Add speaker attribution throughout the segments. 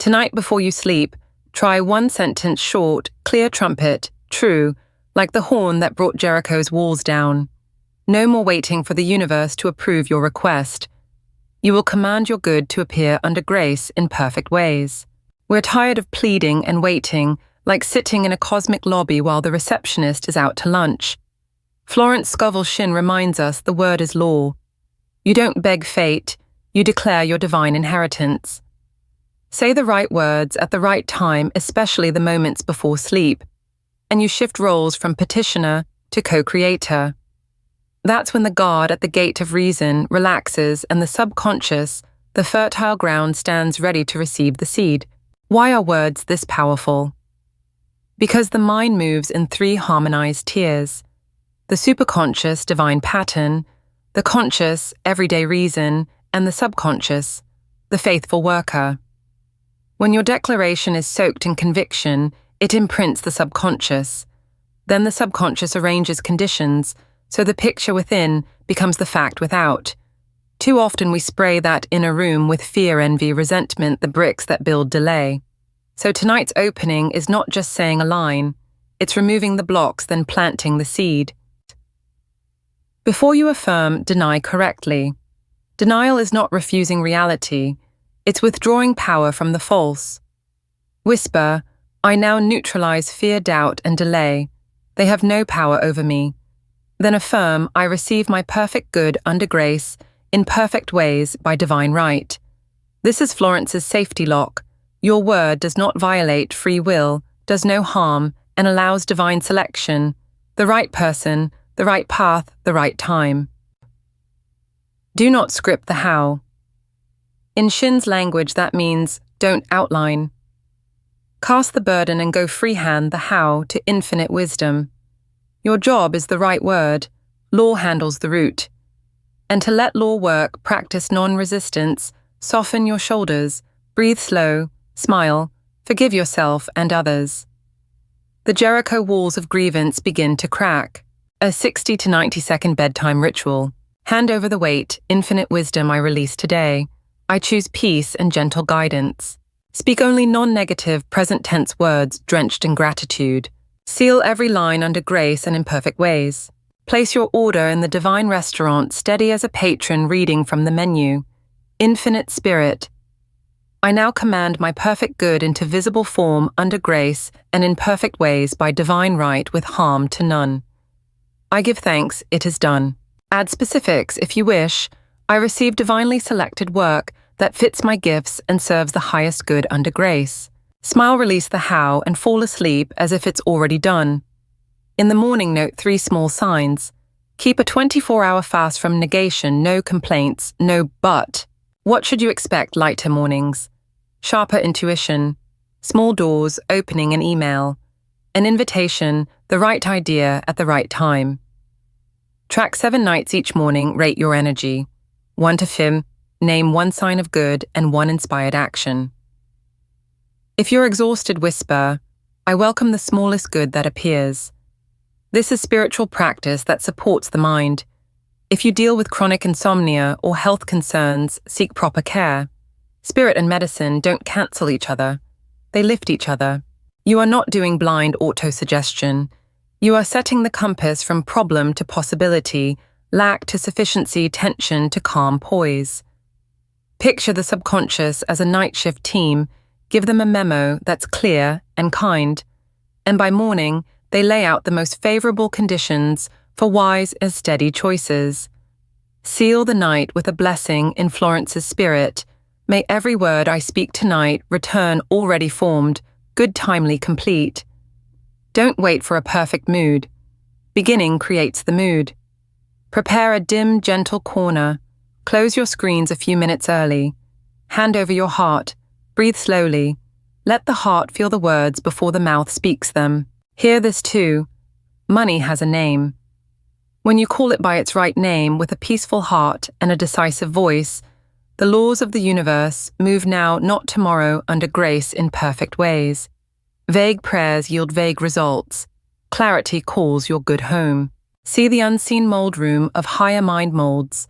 Speaker 1: Tonight before you sleep, try one sentence short, clear trumpet, true, like the horn that brought Jericho's walls down. No more waiting for the universe to approve your request. You will command your good to appear under grace in perfect ways. We're tired of pleading and waiting, like sitting in a cosmic lobby while the receptionist is out to lunch. Florence Scovel Shinn reminds us the word is law. You don't beg fate, you declare your divine inheritance. Say the right words at the right time, especially the moments before sleep, and you shift roles from petitioner to co-creator. That's when the guard at the gate of reason relaxes and the subconscious, the fertile ground, stands ready to receive the seed. Why are words this powerful? Because the mind moves in three harmonized tiers: the superconscious, divine pattern; the conscious, everyday reason; and the subconscious, the faithful worker. When your declaration is soaked in conviction, it imprints the subconscious. Then the subconscious arranges conditions, so the picture within becomes the fact without. Too often we spray that inner room with fear, envy, resentment, the bricks that build delay. So tonight's opening is not just saying a line, it's removing the blocks, then planting the seed. Before you affirm, deny correctly. Denial is not refusing reality, it's withdrawing power from the false. Whisper, I now neutralize fear, doubt, and delay. They have no power over me. Then affirm, I receive my perfect good under grace, in perfect ways, by divine right. This is Florence's safety lock. Your word does not violate free will, does no harm, and allows divine selection, the right person, the right path, the right time. Do not script the how. In Shinn's language, that means don't outline. Cast the burden and go freehand the how to infinite wisdom. Your job is the right word, law handles the root. And to let law work, practice non-resistance, soften your shoulders, breathe slow, smile, forgive yourself and others. The Jericho walls of grievance begin to crack. A 60 to 90 second bedtime ritual. Hand over the weight, infinite wisdom I release today. I choose peace and gentle guidance. Speak only non-negative, present tense words drenched in gratitude. Seal every line under grace and in perfect ways. Place your order in the divine restaurant, steady as a patron reading from the menu. Infinite Spirit. I now command my perfect good into visible form under grace and in perfect ways by divine right with harm to none. I give thanks, it is done. Add specifics if you wish. I receive divinely selected work that fits my gifts and serves the highest good under grace. Smile, release the how, and fall asleep as if it's already done. In the morning, note 3 small signs. Keep a 24-hour fast from negation, no complaints, no but. What should you expect? Lighter mornings. Sharper intuition. Small doors, opening an email. An invitation, the right idea at the right time. Track 7 nights each morning, rate your energy. 1 to 5, name 1 sign of good and 1 inspired action. If you're exhausted, whisper, I welcome the smallest good that appears. This is spiritual practice that supports the mind. If you deal with chronic insomnia or health concerns, seek proper care. Spirit and medicine don't cancel each other. They lift each other. You are not doing blind autosuggestion. You are setting the compass from problem to possibility, lack to sufficiency, tension to calm poise. Picture the subconscious as a night shift team. Give them a memo that's clear and kind, and by morning, they lay out the most favorable conditions for wise and steady choices. Seal the night with a blessing in Florence's spirit. May every word I speak tonight return already formed, good, timely, complete. Don't wait for a perfect mood. Beginning creates the mood. Prepare a dim, gentle corner. Close your screens a few minutes early. Hand over your heart. Breathe slowly. Let the heart feel the words before the mouth speaks them. Hear this too. Money has a name. When you call it by its right name with a peaceful heart and a decisive voice, the laws of the universe move now, not tomorrow, under grace in perfect ways. Vague prayers yield vague results. Clarity calls your good home. See the unseen mold room of higher mind molds.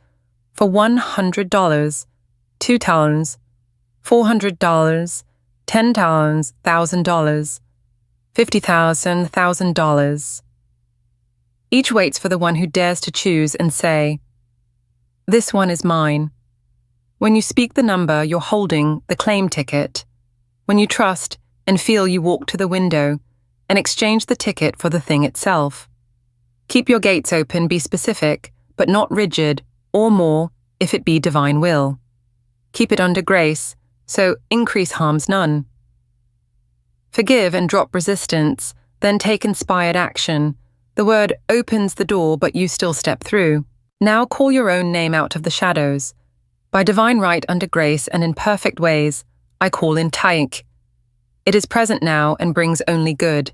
Speaker 1: For $100, $2, $400, $10,000, $1,000, $50,000, $1,000. Each waits for the one who dares to choose and say, "This one is mine." When you speak the number, you're holding the claim ticket. When you trust and feel, you walk to the window and exchange the ticket for the thing itself. Keep your gates open, be specific, but not rigid, or more, if it be divine will. Keep it under grace, so increase harms none. Forgive and drop resistance, then take inspired action. The word opens the door, but you still step through. Now call your own name out of the shadows. By divine right, under grace, and in perfect ways, I call in Taik. It is present now and brings only good.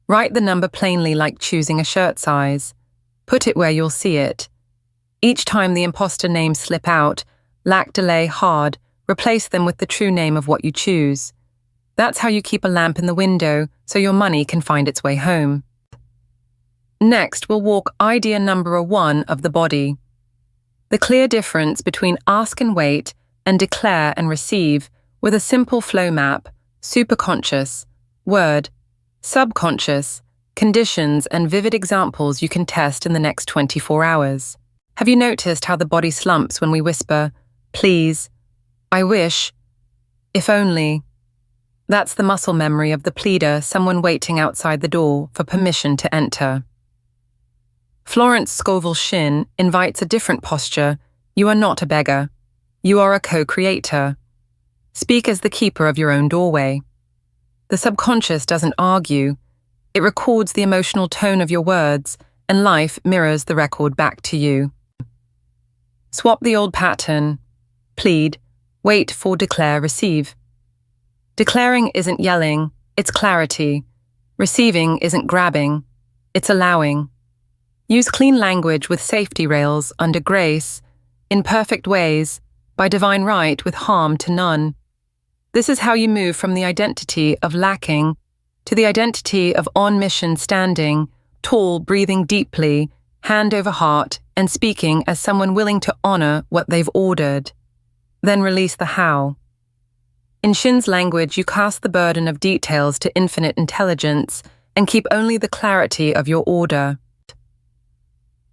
Speaker 1: Write the number plainly, like choosing a shirt size. Put it where you'll see it. Each time the imposter names slip out, lack, delay, hard, replace them with the true name of what you choose. That's how you keep a lamp in the window so your money can find its way home. Next, we'll walk idea number 1 of the body. The clear difference between ask and wait and declare and receive with a simple flow map, superconscious, word, subconscious, conditions, and vivid examples you can test in the next 24 hours. Have you noticed how the body slumps when we whisper, "Please," "I wish," "if only"? That's the muscle memory of the pleader, someone waiting outside the door for permission to enter. Florence Scovel Shinn invites a different posture. You are not a beggar. You are a co-creator. Speak as the keeper of your own doorway. The subconscious doesn't argue. It records the emotional tone of your words, and life mirrors the record back to you. Swap the old pattern. Plead, wait for declare, receive. Declaring isn't yelling, it's clarity. Receiving isn't grabbing, it's allowing. Use clean language with safety rails, under grace, in perfect ways, by divine right with harm to none. This is how you move from the identity of lacking to the identity of on mission, standing, tall, breathing deeply, hand over heart, and speaking as someone willing to honor what they've ordered. Then release the how. In Shinn's language, you cast the burden of details to infinite intelligence and keep only the clarity of your order.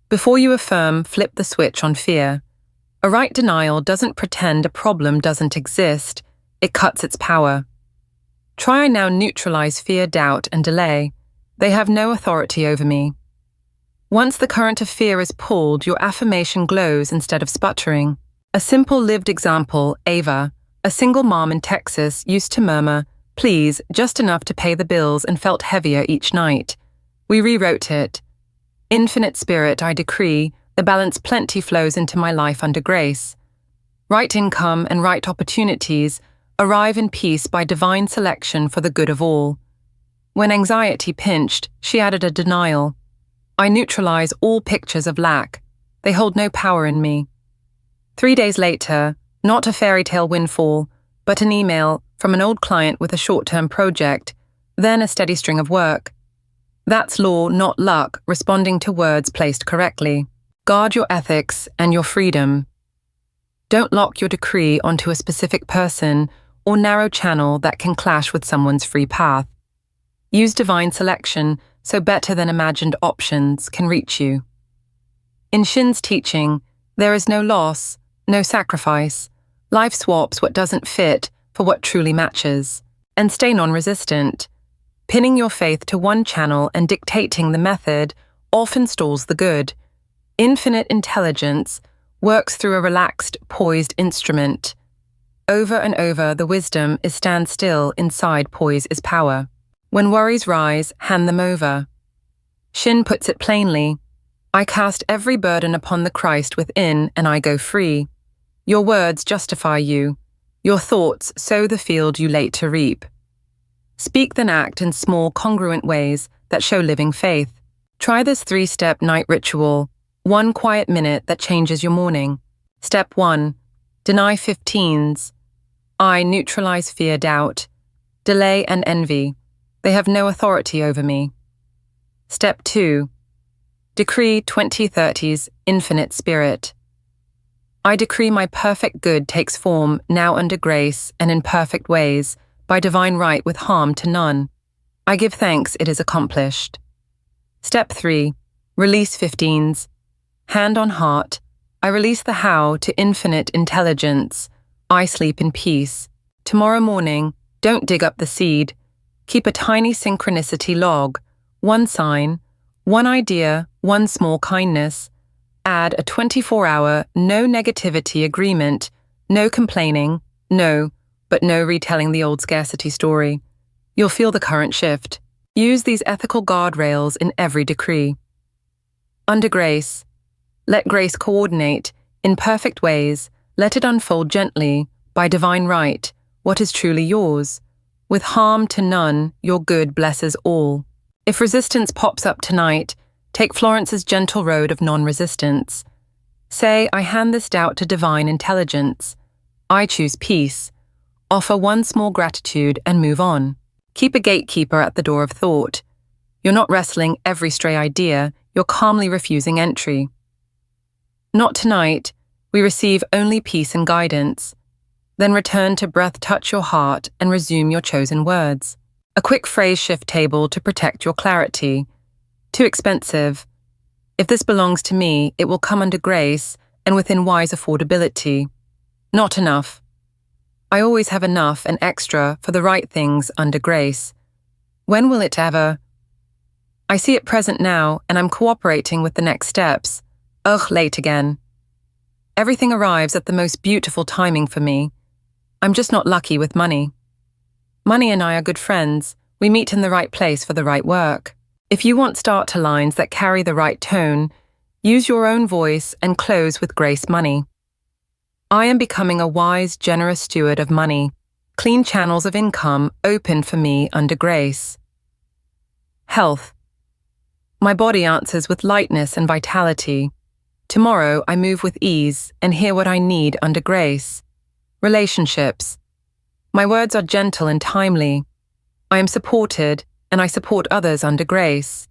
Speaker 1: Before you affirm, flip the switch on fear. A right denial doesn't pretend a problem doesn't exist, it cuts its power. Try now neutralize fear, doubt, and delay. They have no authority over me. Once the current of fear is pulled, your affirmation glows instead of sputtering. A simple lived example, Ava, a single mom in Texas, used to murmur, "Please," just enough to pay the bills, and felt heavier each night. We rewrote it. Infinite Spirit, I decree, the balance plenty flows into my life under grace. Right income and right opportunities arrive in peace by divine selection for the good of all. When anxiety pinched, she added a denial. I neutralize all pictures of lack. They hold no power in me. 3 days later, not a fairy tale windfall, but an email from an old client with a short-term project, then a steady string of work. That's law, not luck, responding to words placed correctly. Guard your ethics and your freedom. Don't lock your decree onto a specific person or narrow channel that can clash with someone's free path. Use divine selection so better than imagined options can reach you. In Shinn's teaching, there is no loss, no sacrifice. Life swaps what doesn't fit for what truly matches. And stay non-resistant. Pinning your faith to one channel and dictating the method often stalls the good. Infinite intelligence works through a relaxed, poised instrument. Over and over, the wisdom is stand still, inside poise is power. When worries rise, hand them over. Shinn puts it plainly, I cast every burden upon the Christ within and I go free. Your words justify you. Your thoughts sow the field you late to reap. Speak then act in small, congruent ways that show living faith. Try this 3-step night ritual, 1 quiet minute that changes your morning. Step 1. Deny 15s. I neutralize fear, doubt, delay, and envy. They have no authority over me. Step 2. Decree 2030's infinite spirit. I decree my perfect good takes form now under grace and in perfect ways, by divine right with harm to none. I give thanks it is accomplished. Step 3. Release 15s. Hand on heart. I release the how to infinite intelligence. I sleep in peace. Tomorrow morning, don't dig up the seed. Keep a tiny synchronicity log. One sign, one idea, one small kindness. Add a 24-hour no negativity agreement. No complaining, but no retelling the old scarcity story. You'll feel the current shift. Use these ethical guardrails in every decree. Under grace. Let grace coordinate, in perfect ways, let it unfold gently, by divine right, what is truly yours. With harm to none, your good blesses all. If resistance pops up tonight, take Florence's gentle road of non-resistance. Say, I hand this doubt to divine intelligence. I choose peace. Offer one small gratitude and move on. Keep a gatekeeper at the door of thought. You're not wrestling every stray idea, you're calmly refusing entry. Not tonight, we receive only peace and guidance. Then return to breath touch your heart and resume your chosen words. A quick phrase shift table to protect your clarity. Too expensive. If this belongs to me, it will come under grace and within wise affordability. Not enough. I always have enough and extra for the right things under grace. When will it ever? I see it present now and I'm cooperating with the next steps. Ugh, late again. Everything arrives at the most beautiful timing for me. I'm just not lucky with money. Money and I are good friends. We meet in the right place for the right work. If you want starter lines that carry the right tone, use your own voice and close with grace money. I am becoming a wise, generous steward of money. Clean channels of income open for me under grace. Health. My body answers with lightness and vitality. Tomorrow I move with ease and hear what I need under grace. Relationships. My words are gentle and timely. I am supported and I support others under grace.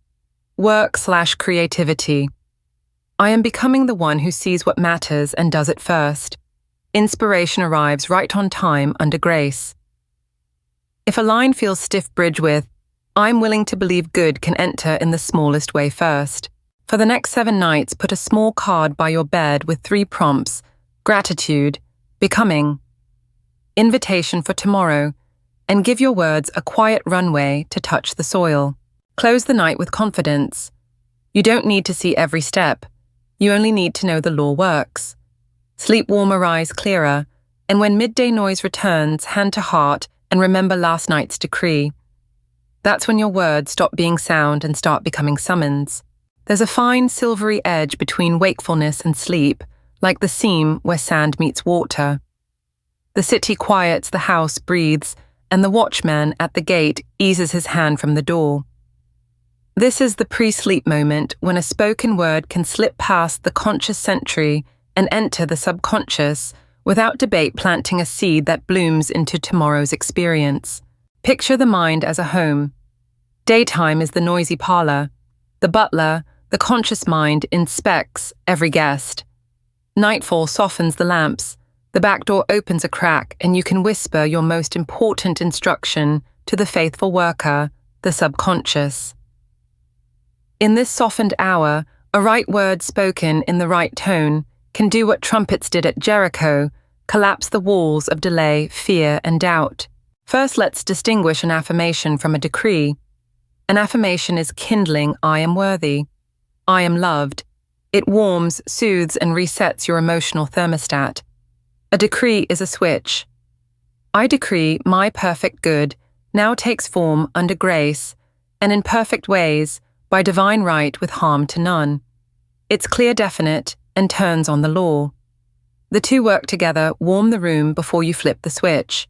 Speaker 1: Work/creativity. I am becoming the one who sees what matters and does it first. Inspiration arrives right on time under grace. If a line feels stiff bridge with, I'm willing to believe good can enter in the smallest way first. For the next 7 nights, put a small card by your bed with 3 prompts: gratitude, becoming, invitation for tomorrow, and give your words a quiet runway to touch the soil. Close the night with confidence. You don't need to see every step. You only need to know the law works. Sleep warmer, eyes clearer, and when midday noise returns, hand to heart and remember last night's decree. That's when your words stop being sound and start becoming summons. There's a fine silvery edge between wakefulness and sleep, like the seam where sand meets water. The city quiets, the house breathes, and the watchman at the gate eases his hand from the door. This is the pre-sleep moment when a spoken word can slip past the conscious sentry and enter the subconscious without debate, planting a seed that blooms into tomorrow's experience. Picture the mind as a home. Daytime is the noisy parlor. The butler, the conscious mind, inspects every guest. Nightfall softens the lamps. The back door opens a crack and you can whisper your most important instruction to the faithful worker, the subconscious. In this softened hour, a right word spoken in the right tone can do what trumpets did at Jericho, collapse the walls of delay, fear, and doubt. First, let's distinguish an affirmation from a decree. An affirmation is kindling, I am worthy. I am loved. It warms, soothes, and resets your emotional thermostat. A decree is a switch. I decree my perfect good now takes form under grace and in perfect ways by divine right with harm to none. It's clear, definite, and turns on the law. The two work together, warm the room before you flip the switch.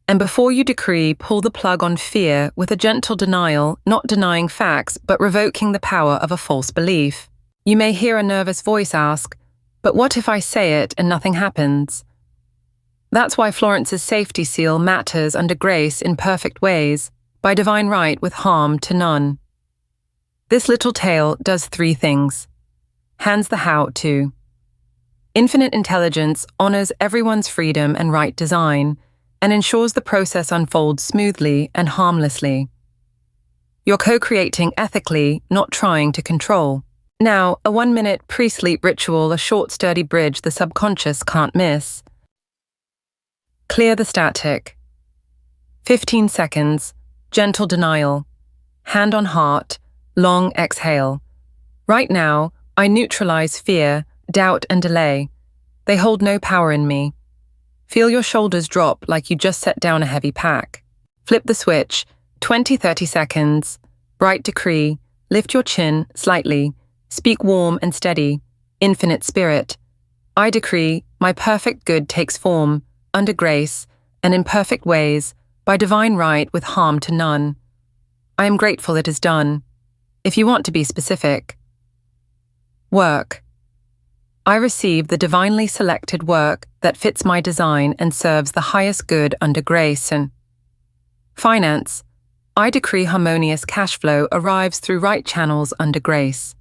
Speaker 1: And before you decree, pull the plug on fear with a gentle denial, not denying facts, but revoking the power of a false belief. You may hear a nervous voice ask, but what if I say it and nothing happens? That's why Florence's safety seal matters under grace in perfect ways, by divine right with harm to none. This little tale does 3 things. Hands the how to. Infinite intelligence honors everyone's freedom and right design, and ensures the process unfolds smoothly and harmlessly. You're co-creating ethically, not trying to control. Now, a 1-minute pre-sleep ritual, a short, sturdy bridge the subconscious can't miss. Clear the static. 15 seconds, gentle denial. Hand on heart, long exhale. Right now, I neutralize fear, doubt, and delay. They hold no power in me. Feel your shoulders drop like you just set down a heavy pack. Flip the switch, 20-30 seconds. Bright decree, lift your chin slightly. Speak warm and steady, infinite spirit. I decree my perfect good takes form, under grace, and in perfect ways, by divine right with harm to none. I am grateful it is done. If you want to be specific. Work. I receive the divinely selected work that fits my design and serves the highest good under grace. And finance. I decree harmonious cash flow arrives through right channels under grace.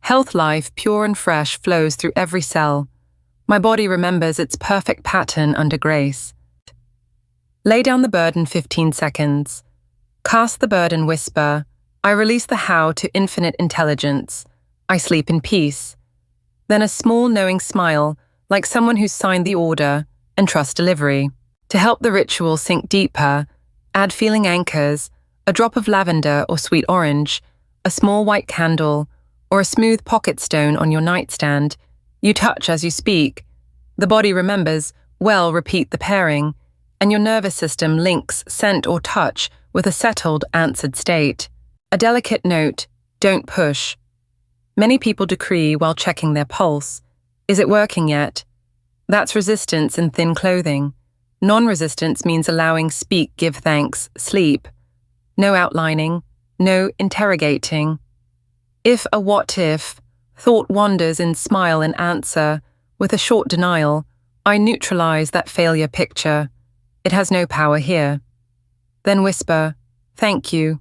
Speaker 1: Health life, pure and fresh, flows through every cell. My body remembers its perfect pattern under grace. Lay down the burden 15 seconds. Cast the burden, whisper. I release the how to infinite intelligence. I sleep in peace. Then a small knowing smile, like someone who's signed the order, and trust delivery. To help the ritual sink deeper, add feeling anchors, a drop of lavender or sweet orange, a small white candle, or a smooth pocket stone on your nightstand. You touch as you speak. The body remembers, well, repeat the pairing, and your nervous system links scent or touch with a settled, answered state. A delicate note, don't push. Many people decree while checking their pulse. Is it working yet? That's resistance in thin clothing. Non-resistance means allowing speak, give thanks, sleep. No outlining, no interrogating. If a what if, thought wanders in smile and answer, with a short denial, I neutralize that failure picture. It has no power here. Then whisper, thank you.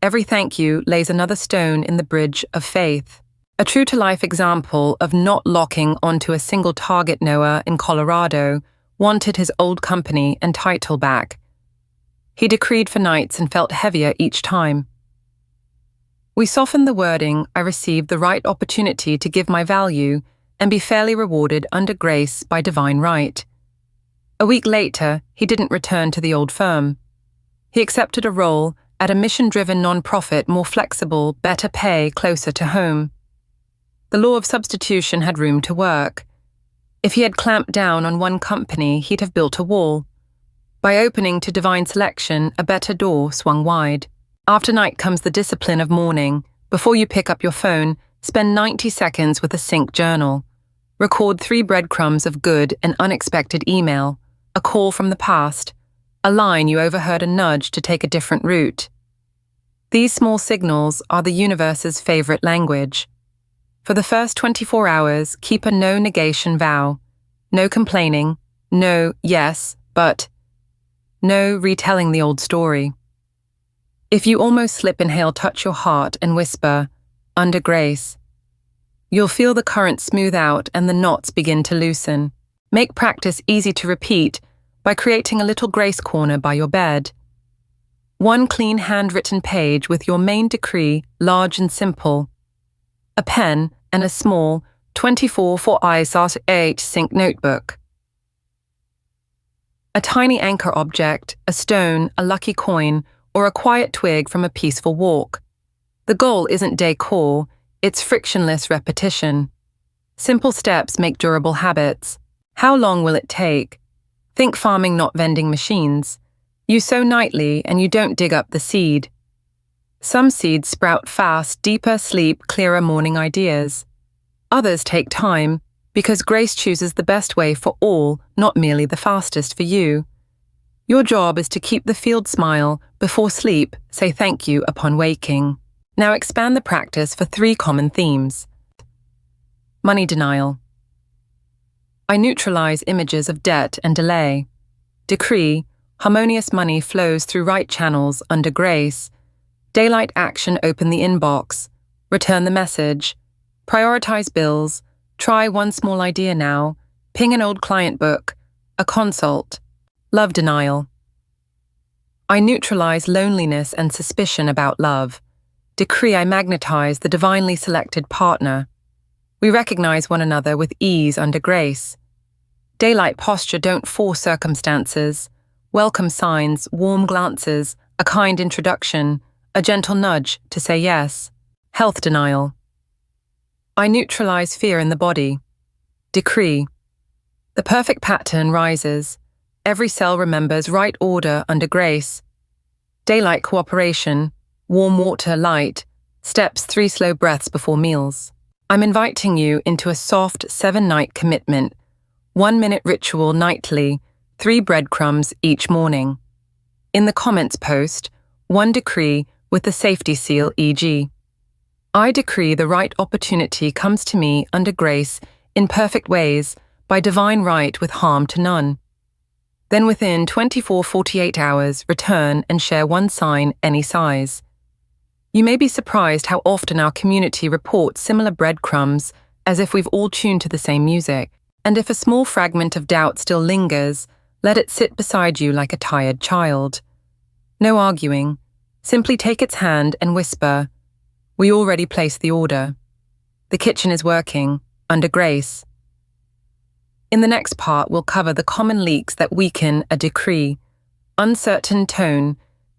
Speaker 1: Every thank you lays another stone in the bridge of faith. A true-to-life example of not locking onto a single target. Noah in Colorado wanted his old company and title back. He decreed for nights and felt heavier each time. We softened the wording. I received the right opportunity to give my value and be fairly rewarded under grace by divine right. A week later, he didn't return to the old firm. He accepted a role at a mission-driven non-profit, more flexible, better pay, closer to home. The law of substitution had room to work. If he had clamped down on one company, he'd have built a wall. By opening to divine selection, a better door swung wide. After night comes the discipline of morning. Before you pick up your phone, spend 90 seconds with a sync journal. Record 3 breadcrumbs of good and unexpected email, a call from the past, a line you overheard, a nudge to take a different route. These small signals are the universe's favorite language. For the first 24 hours, keep a no negation vow. No complaining, no yes, but no retelling the old story. If you almost slip, inhale, touch your heart and whisper, under grace. You'll feel the current smooth out and the knots begin to loosen. Make practice easy to repeat by creating a little grace corner by your bed. One clean handwritten page with your main decree, large and simple. A pen and a small 24x8 sync notebook. A tiny anchor object, a stone, a lucky coin, or a quiet twig from a peaceful walk. The goal isn't decor, it's frictionless repetition. Simple steps make durable habits. How long will it take? Think farming, not vending machines. You sow nightly and you don't dig up the seed. Some seeds sprout fast, deeper sleep, clearer morning ideas. Others take time, because grace chooses the best way for all, not merely the fastest for you. Your job is to keep the field smile. Before sleep, say thank you upon waking. Now expand the practice for 3 common themes. Money denial. I neutralize images of debt and delay. Decree, harmonious money flows through right channels under grace. Daylight action, open the inbox. Return the message. Prioritize bills. Try one small idea now. Ping an old client book. A consult. Love denial. I neutralize loneliness and suspicion about love. Decree I magnetize the divinely selected partner. We recognize one another with ease under grace. Daylight posture don't force circumstances. Welcome signs, warm glances, a kind introduction, a gentle nudge to say yes. Health denial. I neutralize fear in the body. Decree. The perfect pattern rises. Every cell remembers right order under grace. Daylight cooperation, warm water light, steps 3 slow breaths before meals. I'm inviting you into a soft 7-night commitment, 1-minute ritual nightly, 3 breadcrumbs each morning. In the comments post, 1 decree with the safety seal e.g. I decree the right opportunity comes to me under grace in perfect ways by divine right with harm to none. Then within 24-48 hours, return and share 1 sign any size. You may be surprised how often our community reports similar breadcrumbs as if we've all tuned to the same music. And if a small fragment of doubt still lingers, let it sit beside you like a tired child. No arguing. Simply take its hand and whisper, "We already placed the order. The kitchen is working, under grace." In the next part, we'll cover the common leaks that weaken a decree, uncertain tone,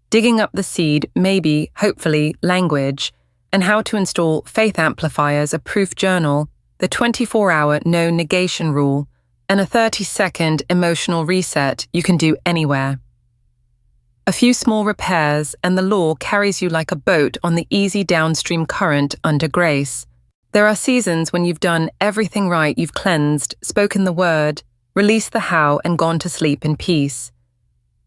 Speaker 1: digging up the seed, maybe, hopefully, language, and how to install faith amplifiers, a proof journal, the 24-hour no negation rule, and a 30-second emotional reset you can do anywhere. A few small repairs and the law carries you like a boat on the easy downstream current under grace. There are seasons when you've done everything right, you've cleansed, spoken the word, released the how, and gone to sleep in peace.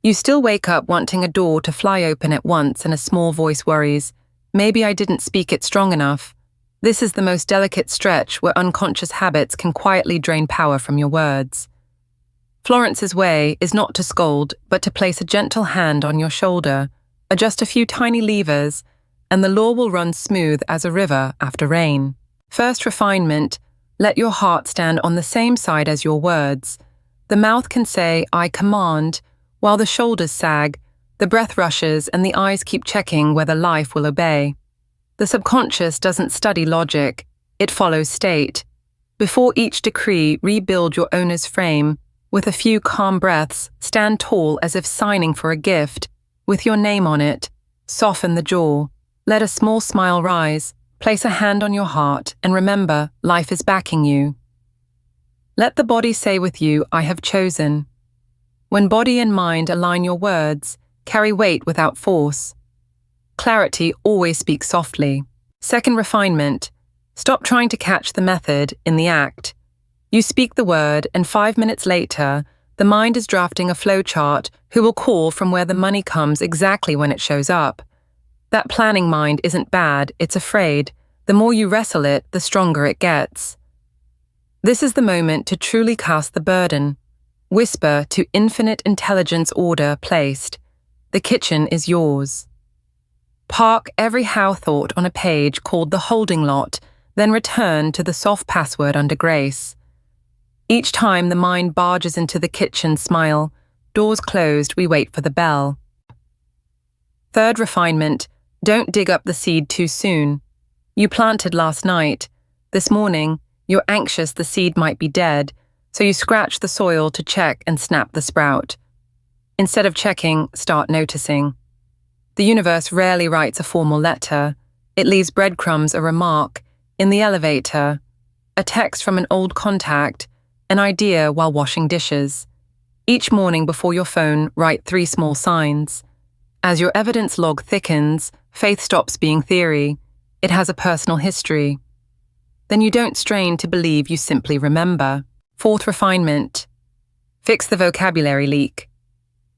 Speaker 1: You still wake up wanting a door to fly open at once and a small voice worries, maybe I didn't speak it strong enough. This is the most delicate stretch where unconscious habits can quietly drain power from your words. Florence's way is not to scold, but to place a gentle hand on your shoulder, adjust a few tiny levers, and the law will run smooth as a river after rain. First refinement, let your heart stand on the same side as your words. The mouth can say, "I command," while the shoulders sag, the breath rushes, and the eyes keep checking whether life will obey. The subconscious doesn't study logic, it follows state. Before each decree, rebuild your owner's frame. With a few calm breaths, stand tall as if signing for a gift. With your name on it, soften the jaw. Let a small smile rise. Place a hand on your heart and remember, life is backing you. Let the body say with you, "I have chosen." When body and mind align your words, carry weight without force. Clarity always speaks softly. Second refinement, stop trying to catch the method in the act. You speak the word and 5 minutes later, the mind is drafting a flowchart who will call from where the money comes exactly when it shows up. That planning mind isn't bad, it's afraid. The more you wrestle it, the stronger it gets. This is the moment to truly cast the burden. Whisper to infinite intelligence order placed. The kitchen is yours. Park every how thought on a page called the holding lot, then return to the soft password under grace. Each time the mind barges into the kitchen, smile. Doors closed, we wait for the bell. Third refinement, don't dig up the seed too soon. You planted last night. This morning, you're anxious the seed might be dead, so you scratch the soil to check and snap the sprout. Instead of checking, start noticing. The universe rarely writes a formal letter. It leaves breadcrumbs, a remark, in the elevator, a text from an old contact, an idea while washing dishes. Each morning before your phone, write 3 small signs. As your evidence log thickens, faith stops being theory. It has a personal history. Then you don't strain to believe, you simply remember. Fourth refinement. Fix the vocabulary leak.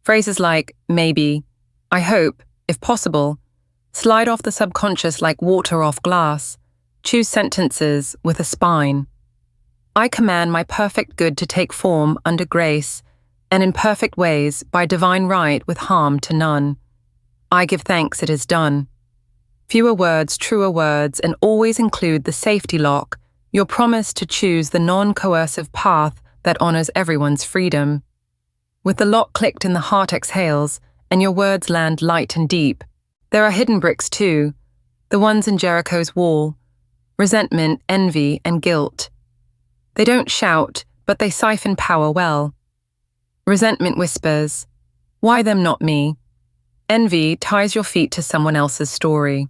Speaker 1: Phrases like maybe, I hope, if possible, slide off the subconscious like water off glass. Choose sentences with a spine. I command my perfect good to take form under grace, and in perfect ways by divine right with harm to none. I give thanks it is done. Fewer words, truer words, and always include the safety lock, your promise to choose the non-coercive path that honors everyone's freedom. With the lock clicked in the heart exhales, and your words land light and deep. There are hidden bricks too, the ones in Jericho's wall: resentment, envy, and guilt. They don't shout, but they siphon power well. Resentment whispers, "Why them, not me?" Envy ties your feet to someone else's story.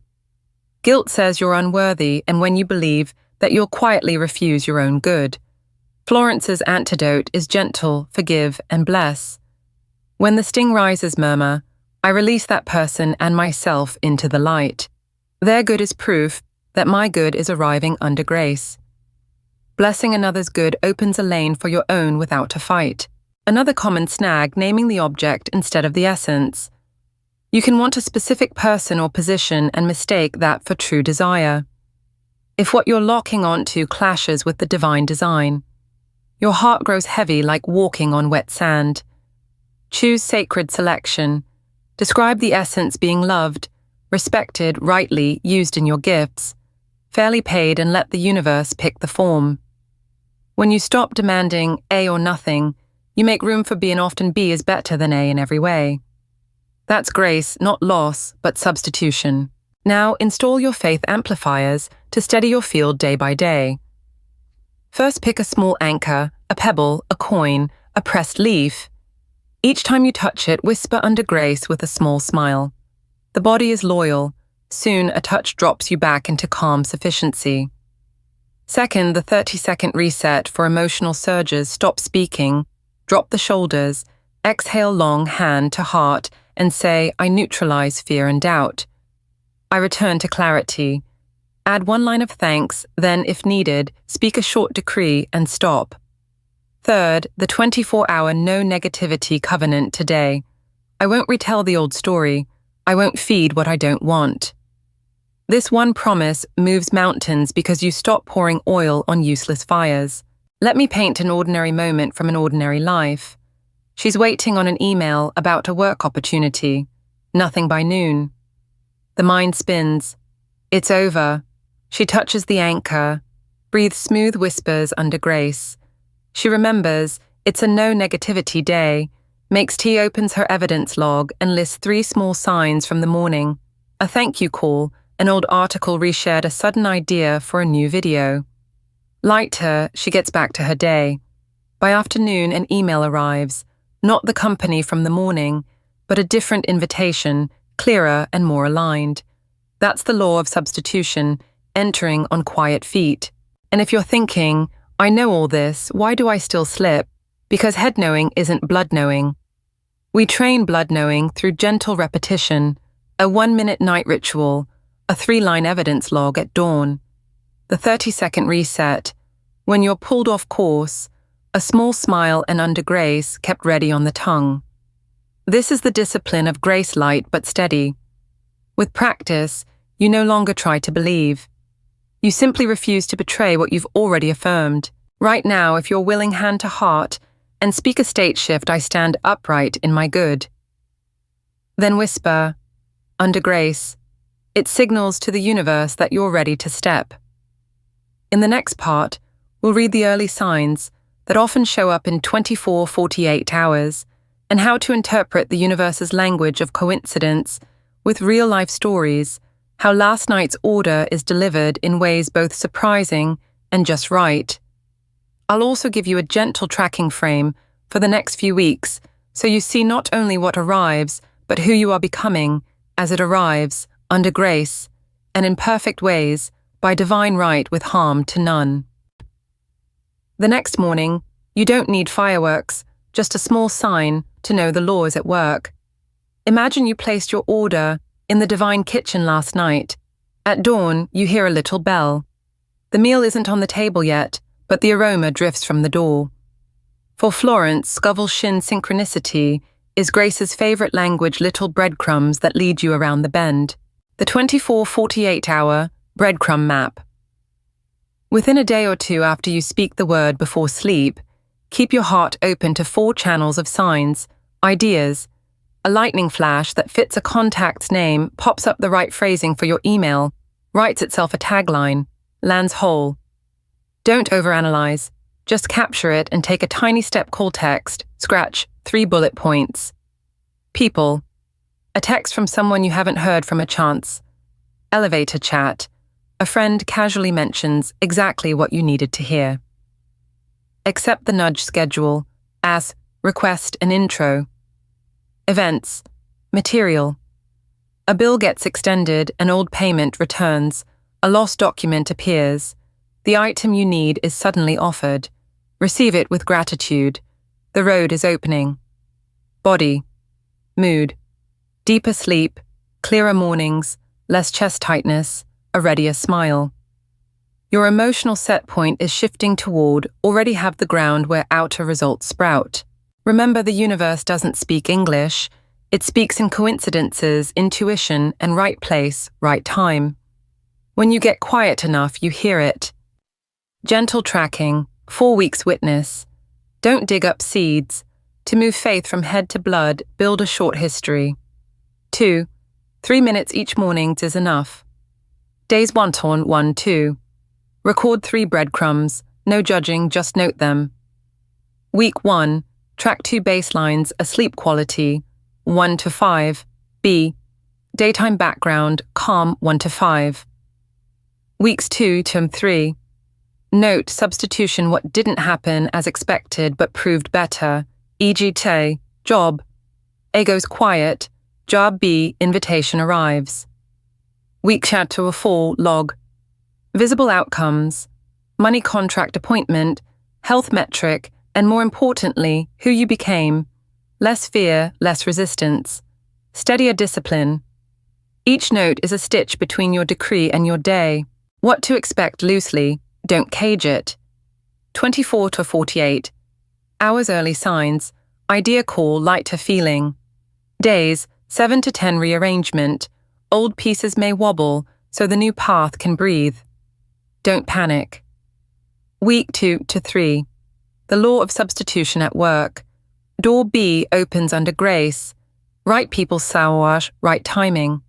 Speaker 1: Guilt says you're unworthy, and when you believe that you'll quietly refuse your own good. Florence's antidote is gentle, forgive, and bless. When the sting rises, murmur, I release that person and myself into the light. Their good is proof that my good is arriving under grace. Blessing another's good opens a lane for your own without a fight. Another common snag, naming the object instead of the essence. You can want a specific person or position and mistake that for true desire. If what you're locking onto clashes with the divine design, your heart grows heavy like walking on wet sand. Choose sacred selection. Describe the essence being loved, respected, rightly used in your gifts, fairly paid, and let the universe pick the form. When you stop demanding A or nothing, you make room for B, and often B is better than A in every way. That's grace, not loss, but substitution. Now install your faith amplifiers to steady your field day by day. First, pick a small anchor, a pebble, a coin, a pressed leaf. Each time you touch it, whisper under grace with a small smile. The body is loyal. Soon, a touch drops you back into calm sufficiency. Second, the 30-second reset for emotional surges. Stop speaking, drop the shoulders, exhale long, hand to heart, and say, I neutralize fear and doubt. I return to clarity. Add one line of thanks, then, if needed, speak a short decree and stop. Third, the 24-hour no negativity covenant today. I won't retell the old story. I won't feed what I don't want. This one promise moves mountains because you stop pouring oil on useless fires. Let me paint an ordinary moment from an ordinary life. She's waiting on an email about a work opportunity. Nothing by noon. The mind spins. It's over. She touches the anchor, breathes smooth whispers under grace. She remembers it's a no negativity day, makes tea, opens her evidence log, and lists 3 small signs from the morning. A thank you call, an old article reshared, a sudden idea for a new video. Lighter, she gets back to her day. By afternoon, an email arrives, not the company from the morning, but a different invitation, clearer and more aligned. That's the law of substitution, entering on quiet feet. And if you're thinking, I know all this, why do I still slip? Because head knowing isn't blood knowing. We train blood knowing through gentle repetition, a 1-minute night ritual, a 3-line evidence log at dawn, the 30-second reset, when you're pulled off course, a small smile and under grace kept ready on the tongue. This is the discipline of grace, light but steady. With practice, you no longer try to believe. You simply refuse to betray what you've already affirmed. Right now, if you're willing, hand to heart, and speak a state shift, I stand upright in my good. Then whisper, under grace. It signals to the universe that you're ready to step. In the next part, we'll read the early signs that often show up in 24-48 hours, and how to interpret the universe's language of coincidence with real-life stories, how last night's order is delivered in ways both surprising and just right. I'll also give you a gentle tracking frame for the next few weeks, so you see not only what arrives, but who you are becoming as it arrives, under grace, and in perfect ways, by divine right with harm to none. The next morning, you don't need fireworks, just a small sign to know the law is at work. Imagine you placed your order in the divine kitchen last night. At dawn, you hear a little bell. The meal isn't on the table yet, but the aroma drifts from the door. For Florence Scovel Shinn, synchronicity is Grace's favorite language, little breadcrumbs that lead you around the bend. The 24-48 hour breadcrumb map. Within a day or two after you speak the word before sleep, keep your heart open to 4 channels of signs, ideas. A lightning flash that fits a contact's name, pops up the right phrasing for your email, writes itself a tagline, lands whole. Don't overanalyze. Just capture it and take a tiny step call text, scratch 3 bullet points. People. A text from someone you haven't heard from a chance. Elevator chat. A friend casually mentions exactly what you needed to hear. Accept the nudge schedule, as request an intro. Events. Material. A bill gets extended, an old payment returns, a lost document appears. The item you need is suddenly offered. Receive it with gratitude. The road is opening. Body. Mood. Deeper sleep, clearer mornings, less chest tightness, a readier smile. Your emotional set point is shifting toward already have the ground where outer results sprout. Remember, the universe doesn't speak English. It speaks in coincidences, intuition, and right place, right time. When you get quiet enough, you hear it. Gentle tracking, 4 weeks witness. Don't dig up seeds. To move faith from head to blood, build a short history. 2. 3 minutes each morning is enough. Days 1 on 1, 2. Record 3 breadcrumbs, no judging, just note them. Week 1, track 2 baselines, a sleep quality, 1 to 5. B. Daytime background, calm, 1 to 5. Weeks 2 to 3. Note substitution what didn't happen as expected but proved better, e.g. T, job. A goes quiet, job B, invitation arrives. Week chat to a 4, log. Visible outcomes, money contract appointment, health metric, and more importantly, who you became. Less fear, less resistance. Steadier discipline. Each note is a stitch between your decree and your day. What to expect loosely, don't cage it. 24 to 48. Hours early signs, idea call, lighter feeling. Days, 7 to 10 rearrangement. Old pieces may wobble, so the new path can breathe. Don't panic. Week 2 to 3. The law of substitution at work. Door B opens under grace. Right people sawash, right timing.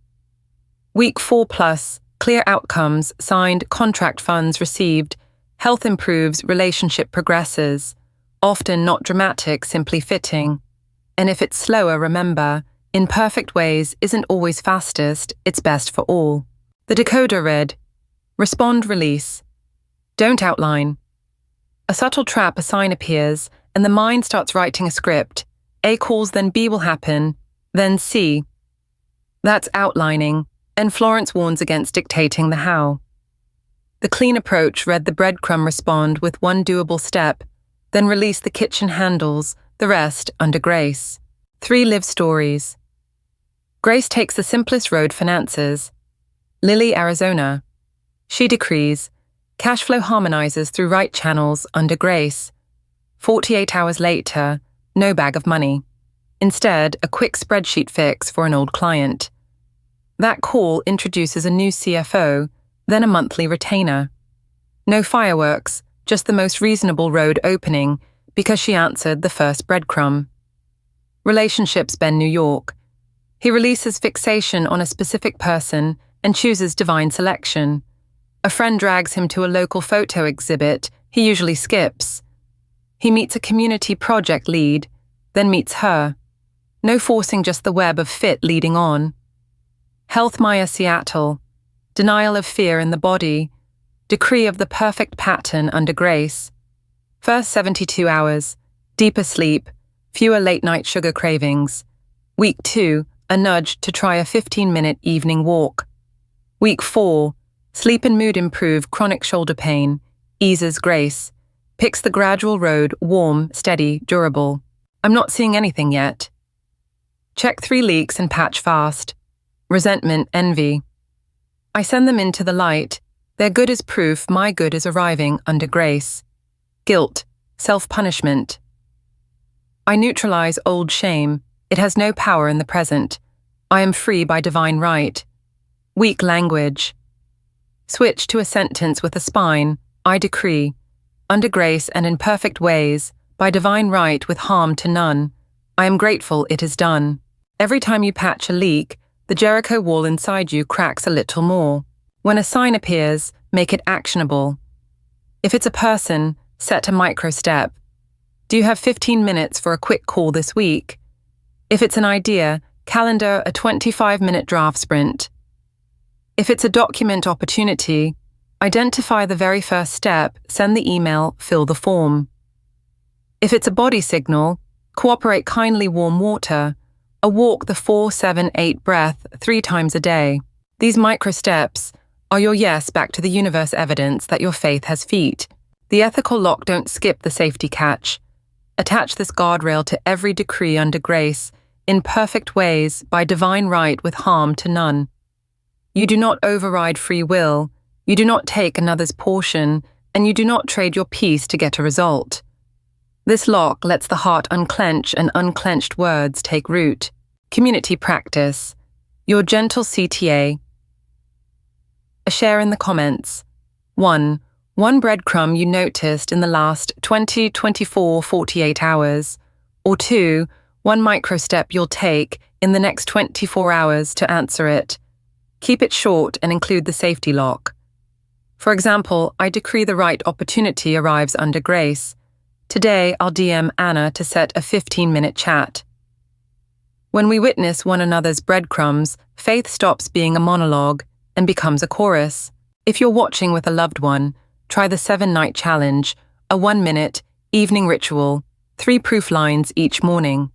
Speaker 1: Week 4 plus, clear outcomes, signed, contract funds received. Health improves, relationship progresses. Often not dramatic, simply fitting. And if it's slower, remember, imperfect ways isn't always fastest, it's best for all. The decoder read, respond, release. Don't outline. A subtle trap, a sign appears, and the mind starts writing a script. A calls, then B will happen, then C. That's outlining, and Florence warns against dictating the how. The clean approach read the breadcrumb respond with 1 doable step, then release the kitchen handles, the rest under grace. 3 live stories. Grace takes the simplest road, finances. Lily, Arizona. She decrees. Cash flow harmonizes through right channels under grace. 48 hours later, no bag of money. Instead, a quick spreadsheet fix for an old client. That call introduces a new CFO, then a monthly retainer. No fireworks, just the most reasonable road opening because she answered the first breadcrumb. Relationships, Ben, New York. He releases fixation on a specific person and chooses divine selection. A friend drags him to a local photo exhibit he usually skips. He meets a community project lead, then meets her. No forcing, just the web of fit leading on. Health, Maya, Seattle. Denial of fear in the body. Decree of the perfect pattern under grace. First 72 hours. Deeper sleep. Fewer late-night sugar cravings. Week 2, a nudge to try a 15-minute evening walk. Week 4, sleep and mood improve, chronic shoulder pain. Eases grace. Picks the gradual road, warm, steady, durable. I'm not seeing anything yet. Check 3 leaks and patch fast. Resentment, envy. I send them into the light. Their good is proof my good is arriving under grace. Guilt, self-punishment. I neutralize old shame. It has no power in the present. I am free by divine right. Weak language. Switch to a sentence with a spine. I decree. Under grace and in perfect ways, by divine right with harm to none. I am grateful it is done. Every time you patch a leak, the Jericho wall inside you cracks a little more. When a sign appears, make it actionable. If it's a person, Set a micro step. Do you have 15 minutes for a quick call this week? If it's an idea, calendar a 25-minute draft sprint. If it's a document opportunity, identify the very first step, send the email, fill the form. If it's a body signal, cooperate kindly warm water, a walk the 4-7-8 breath 3 times a day. These micro steps are your yes back to the universe evidence that your faith has feet. The ethical lock don't skip the safety catch. Attach this guardrail to every decree under grace, in perfect ways, by divine right with harm to none. You do not override free will, you do not take another's portion, and you do not trade your peace to get a result. This lock lets the heart unclench and unclenched words take root. Community practice. Your gentle CTA. A share in the comments. 1. One breadcrumb you noticed in the last 20, 24, 48 hours. Or 2. One micro step you'll take in the next 24 hours to answer it. Keep it short and include the safety lock. For example, I decree the right opportunity arrives under grace. Today, I'll DM Anna to set a 15-minute chat. When we witness one another's breadcrumbs, faith stops being a monologue and becomes a chorus. If you're watching with a loved one, try the 7-night challenge, a 1-minute evening ritual, 3 proof lines each morning.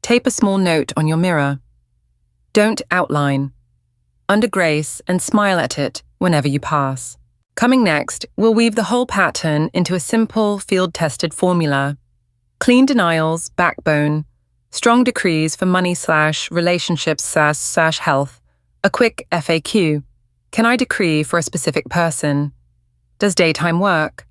Speaker 1: Tape a small note on your mirror. Don't outline. Under grace and smile at it whenever you pass. Coming next, we'll weave the whole pattern into a simple, field-tested formula. Clean denials, backbone, strong decrees for money/relationships/health, a quick FAQ. Can I decree for a specific person? Does daytime work?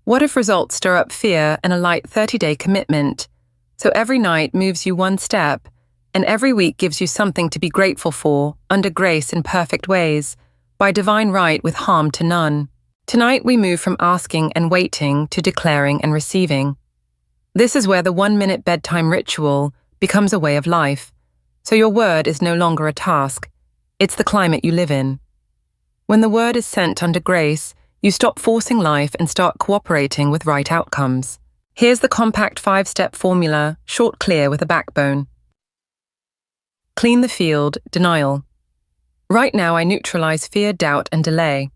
Speaker 1: What if results stir up fear and a light 30-day commitment? So every night moves you one step, and every week gives you something to be grateful for, under grace in perfect ways, by divine right with harm to none. Tonight we move from asking and waiting to declaring and receiving. This is where the 1-minute bedtime ritual becomes a way of life. So your word is no longer a task, it's the climate you live in. When the word is sent under grace, you stop forcing life and start cooperating with right outcomes. Here's the compact 5-step formula, short, clear, with a backbone. Clean the field, denial. Right now I neutralize fear, doubt, and delay.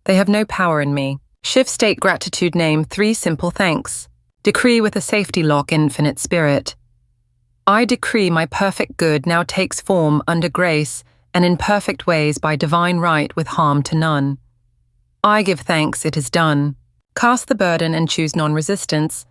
Speaker 1: They have no power in me. Shift state gratitude, name 3 simple thanks. Decree with a safety lock, infinite spirit. I decree my perfect good now takes form under grace and in perfect ways by divine right with harm to none. I give thanks, it is done. Cast the burden and choose non-resistance.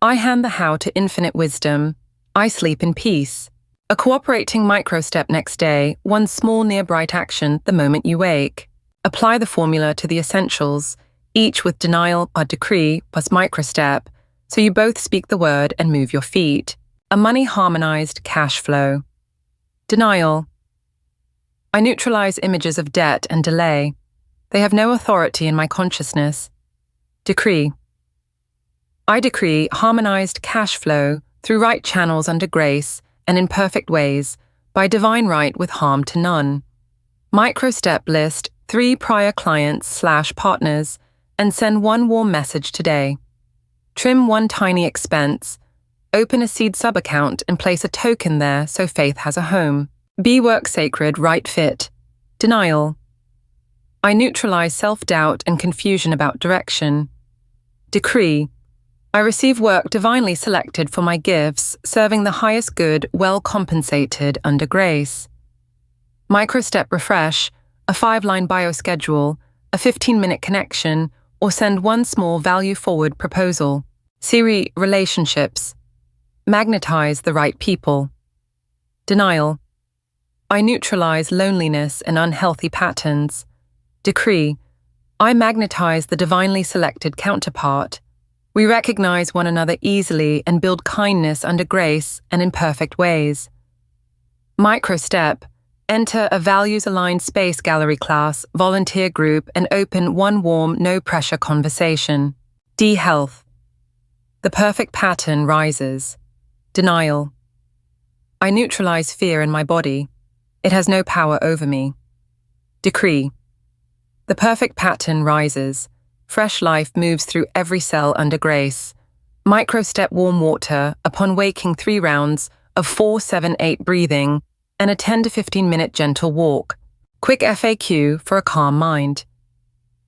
Speaker 1: I hand the how to infinite wisdom. I sleep in peace. A cooperating micro-step next day, one small near-bright action the moment you wake. Apply the formula to the essentials, each with denial or decree plus micro-step, so you both speak the word and move your feet. A money-harmonized cash flow. Denial. I neutralize images of debt and delay. They have no authority in my consciousness. Decree. I decree harmonized cash flow through right channels under grace and in perfect ways, by divine right with harm to none. Micro-step list 3 prior clients/partners and send 1 warm message today. Trim 1 tiny expense. Open a seed sub-account and place a token there so faith has a home. Be work sacred, right fit. Denial. I neutralize self-doubt and confusion about direction. Decree. I receive work divinely selected for my gifts, serving the highest good, well compensated under grace. Micro-step refresh, a 5-line bio schedule, a 15-minute connection, or send 1 small value-forward proposal. Siri, relationships. Magnetize the right people. Denial. I neutralize loneliness and unhealthy patterns. Decree. I magnetize the divinely selected counterpart. We recognize one another easily and build kindness under grace and in perfect ways. Micro-step. Enter a values-aligned space gallery class, volunteer group, and open 1 warm, no-pressure conversation. D-health. The perfect pattern rises. Denial. I neutralize fear in my body. It has no power over me. Decree. The perfect pattern rises. fresh life moves through every cell under grace. Micro-step warm water upon waking 3 rounds of 4-7-8 breathing and a 10 to 15-minute gentle walk. Quick FAQ for a calm mind.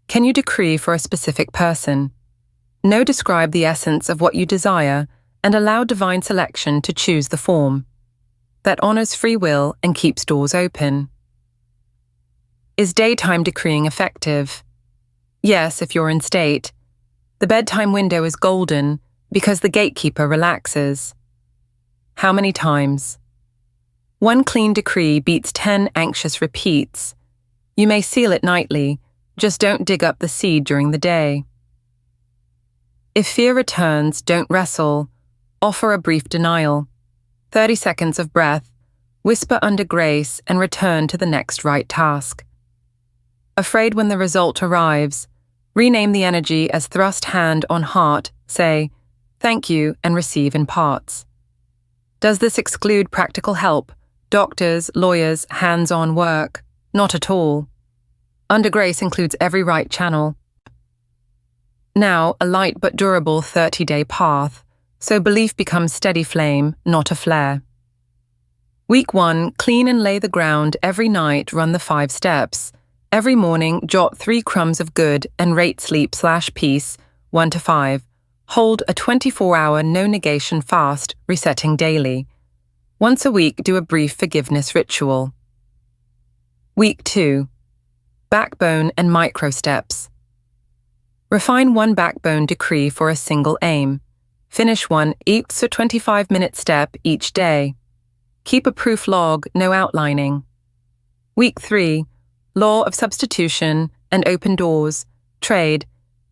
Speaker 1: Can you decree for a specific person? No, describe the essence of what you desire and allow divine selection to choose the form. That honors free will and keeps doors open. Is daytime decreeing effective? Yes, if you're in state. The bedtime window is golden because the gatekeeper relaxes. How many times? 1 clean decree beats 10 anxious repeats. You may seal it nightly, just don't dig up the seed during the day. If fear returns, don't wrestle. Offer a brief denial. 30 seconds of breath, whisper under grace, and return to the next right task. Afraid when the result arrives, rename the energy as thrust hand on heart, say, thank you, and receive in parts. Does this exclude practical help, doctors, lawyers, hands-on work? Not at all. Under grace includes every right channel. Now, a light but durable 30-day path, so belief becomes steady flame, not a flare. Week 1, clean and lay the ground. Every night, run the 5 steps. Every morning, jot 3 crumbs of good and rate sleep/peace, 1 to 5. Hold a 24-hour no-negation fast, resetting daily. Once a week, do a brief forgiveness ritual. Week 2. Backbone and micro steps. Refine 1 backbone decree for a single aim. Finish 1 each 25-minute step each day. Keep a proof log, no outlining. Week 3. Law of substitution and open doors. Trade.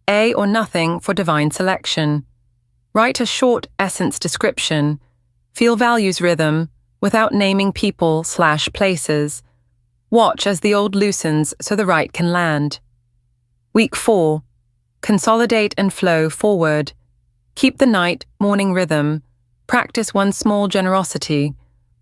Speaker 1: A or nothing for divine selection. Write a short essence description. Feel values rhythm without naming people/places. Watch as the old loosens so the right can land. Week 4. Consolidate and flow forward. Keep the night-morning rhythm. Practice 1 small generosity.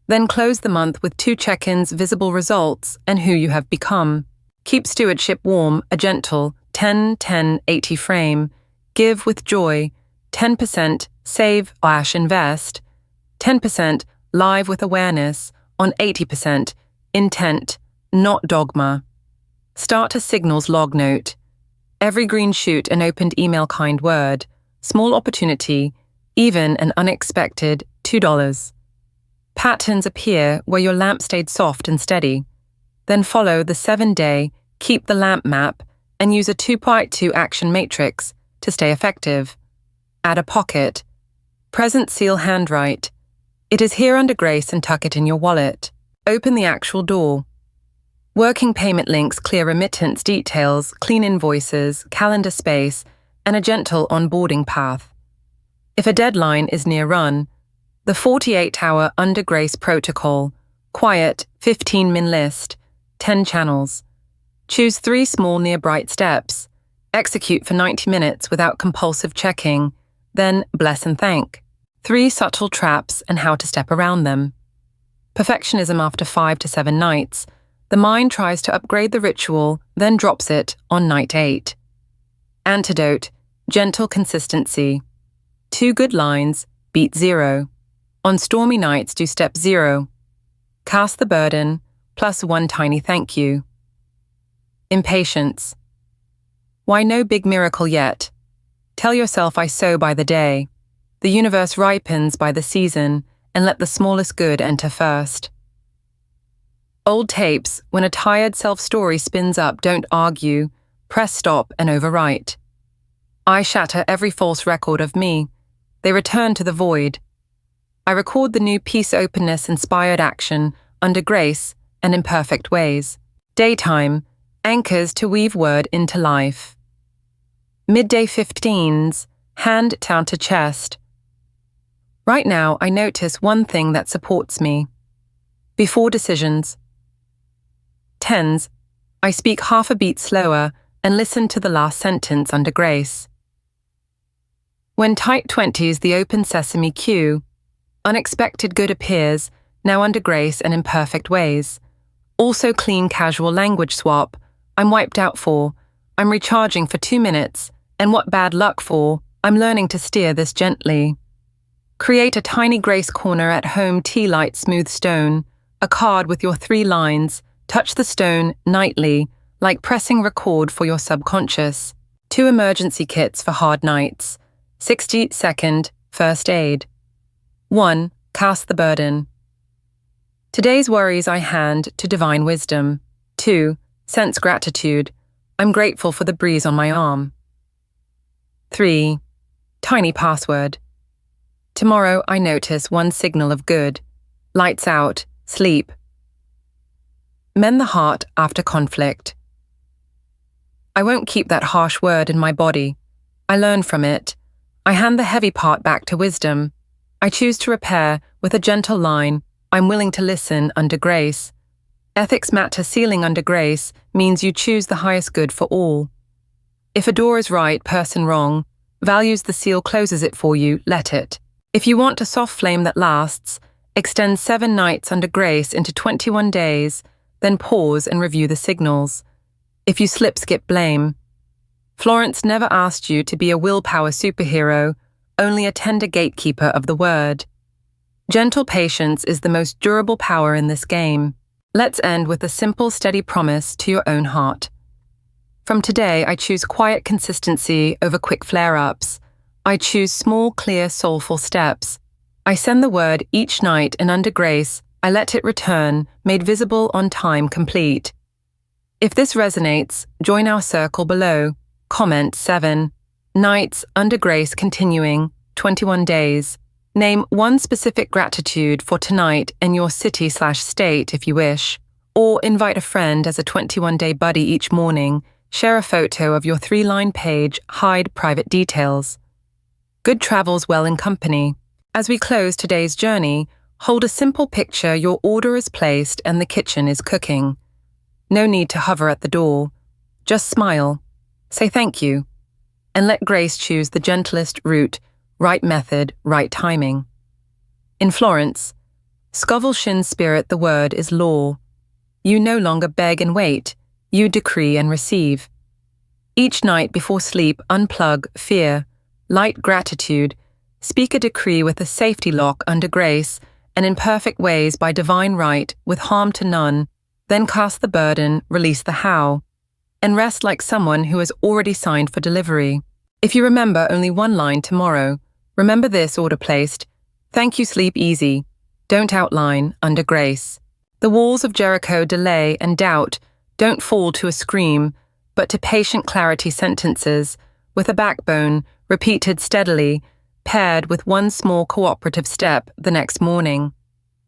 Speaker 1: Then close the month with 2 check-ins, visible results, and who you have become. Keep stewardship warm, a gentle 10-10-80 frame. Give with joy. 10% save/invest. 10% live with awareness on 80% intent, not dogma. Start a signals log note. Every green shoot an opened email kind word. Small opportunity, even an unexpected $2. Patterns appear where your lamp stayed soft and steady. Then follow the 7-day keep the lamp map and use a 2x2 action matrix to stay effective. Add a pocket. Present seal handwrite. It is here under grace and tuck it in your wallet. Open the actual door. Working payment links, clear remittance details, clean invoices, calendar space, and a gentle onboarding path. If a deadline is near run, the 48-hour under grace protocol, quiet 15-min list, 10 channels. Choose 3 small near bright steps. Execute for 90 minutes without compulsive checking, then bless and thank. 3 subtle traps and how to step around them. Perfectionism after 5 to 7 nights. The mind tries to upgrade the ritual, then drops it on night 8. Antidote, gentle consistency. 2 good lines, beat 0. On stormy nights, do step 0. Cast the burden, plus 1 tiny thank you. Impatience. Why no big miracle yet? Tell yourself I sow by the day. The universe ripens by the season, and let the smallest good enter first. Old tapes, when a tired self-story spins up, don't argue, press stop and overwrite. I shatter every false record of me. They return to the void. I record the new peace-openness-inspired action under grace and imperfect ways. Daytime, anchors to weave word into life. Midday 15s, hand down to chest. Right now, I notice one thing that supports me. Before decisions. 10s, I speak half a beat slower and listen to the last sentence under grace. When tight 20s, the open sesame cue. Unexpected good appears, now under grace and imperfect ways. Also clean casual language swap. I'm wiped out for. I'm recharging for 2 minutes. And what bad luck for, I'm learning to steer this gently. Create a tiny grace corner at home tea light smooth stone, a card with your 3 lines, touch the stone nightly, like pressing record for your subconscious. 2 emergency kits for hard nights. 60-second first aid. 1. Cast the burden. Today's worries I hand to divine wisdom. 2. Sense gratitude. I'm grateful for the breeze on my arm. 3. Tiny password. Tomorrow I notice 1 signal of good. Lights out, sleep. Mend the heart after conflict. I won't keep that harsh word in my body. I learn from it. I hand the heavy part back to wisdom. I choose to repair with a gentle line. I'm willing to listen under grace. Ethics matter. Sealing under grace means you choose the highest good for all. If a door is right, person wrong, values the seal closes it for you, let it. If you want a soft flame that lasts, extend 7 nights under grace into 21 days, then pause and review the signals. If you slip, skip, blame. Florence never asked you to be a willpower superhero, only a tender gatekeeper of the word. Gentle patience is the most durable power in this game. Let's end with a simple, steady promise to your own heart. From today, I choose quiet consistency over quick flare-ups. I choose small, clear, soulful steps. I send the word each night, and under grace, I let it return, made visible on time, complete. If this resonates, join our circle below. Comment 7. Nights under grace continuing, 21 days. Name 1 specific gratitude for tonight in your city/state if you wish. Or invite a friend as a 21-day buddy each morning. Share a photo of your 3-line page, hide private details. Good travels well in company. As we close today's journey, hold a simple picture your order is placed and the kitchen is cooking. No need to hover at the door. Just smile. Say thank you. And let grace choose the gentlest route, right method, right timing. In Florence Scovel Shinn's spirit, the word is law. You no longer beg and wait. You decree and receive. Each night before sleep, unplug fear, light gratitude, speak a decree with a safety lock under grace and in perfect ways by divine right with harm to none, then cast the burden, release the how, and rest like someone who has already signed for delivery. If you remember only 1 line tomorrow, remember this order placed. Thank you, sleep easy. Don't outline, under grace. The walls of Jericho delay and doubt don't fall to a scream, but to patient clarity sentences, with a backbone, repeated steadily, paired with 1 small cooperative step the next morning.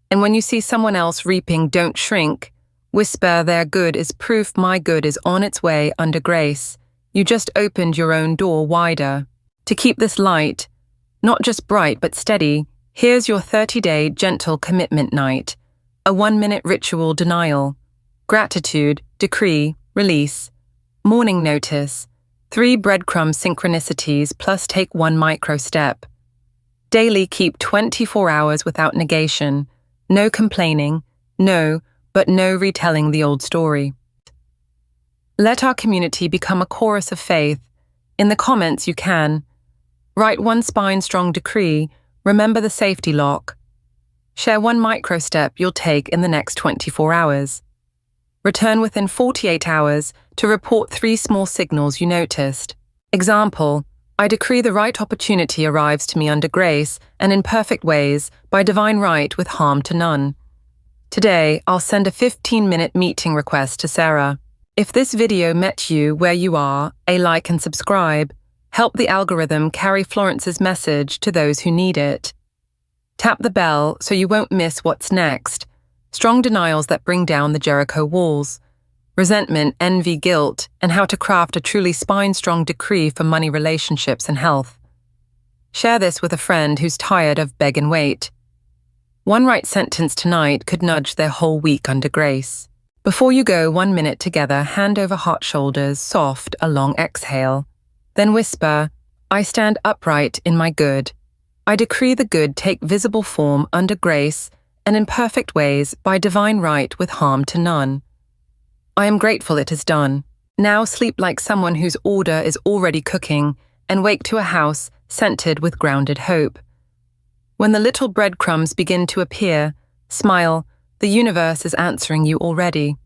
Speaker 1: And when you see someone else reaping, don't shrink. Whisper their good is proof my good is on its way under grace. You just opened your own door wider. To keep this light, not just bright but steady, here's your 30-day gentle commitment night. A 1-minute ritual denial. Gratitude, decree, release. Morning notice. 3 breadcrumb synchronicities plus take 1 micro step. Daily keep 24 hours without negation. No complaining. No, but no retelling the old story. Let our community become a chorus of faith. In the comments you can. Write 1 spine-strong decree. Remember the safety lock. Share 1 micro step you'll take in the next 24 hours. Return within 48 hours to report 3 small signals you noticed. Example, I decree the right opportunity arrives to me under grace and in perfect ways by divine right with harm to none. Today, I'll send a 15-minute meeting request to Sarah. If this video met you where you are, a like and subscribe. Help the algorithm carry Florence's message to those who need it. Tap the bell so you won't miss what's next. Strong denials that bring down the Jericho walls. Resentment, envy, guilt, and how to craft a truly spine-strong decree for money, relationships, and health. Share this with a friend who's tired of beg and wait. 1 right sentence tonight could nudge their whole week under grace. Before you go 1 minute together, hand over heart shoulders, soft, a long exhale. Then whisper, I stand upright in my good. I decree the good take visible form under grace and in perfect ways by divine right with harm to none. I am grateful it is done. Now sleep like someone whose order is already cooking, and wake to a house scented with grounded hope. When the little breadcrumbs begin to appear, smile, the universe is answering you already.